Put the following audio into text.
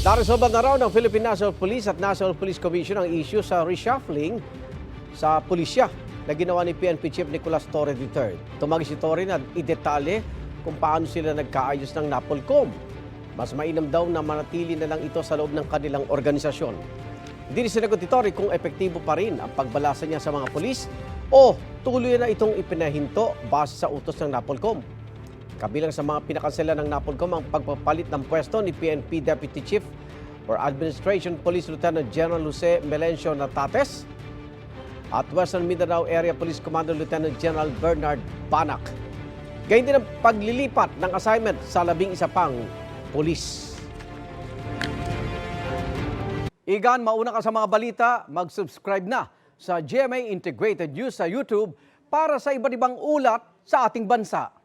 Naresolba na raw ng Philippine National Police at National Police Commission ang issue sa reshuffling sa pulisya na ginawa ni PNP Chief Nicolas Torre III. Tumagi si Torre na idetalye kung paano sila nagkaayos ng NAPOLCOM. Mas mainam daw na manatili na lang ito sa loob ng kanilang organisasyon. Hindi sinagot ni Torre kung epektibo pa rin ang pagbalasa niya sa mga pulis o tuloy na itong ipinahinto base sa utos ng NAPOLCOM. Kabilang sa mga pinakansela ng NAPOLCOM ang pagpapalit ng pwesto ni PNP Deputy Chief for Administration Police Lieutenant General Jose Melencio Natates at Western Mindanao Area Police Commander Lieutenant General Bernard Banac. Gayun din ang paglilipat ng assignment sa 11 pang pulis. Igan, mauna ka sa mga balita, mag-subscribe na sa GMA Integrated News sa YouTube para sa iba't ibang ulat sa ating bansa.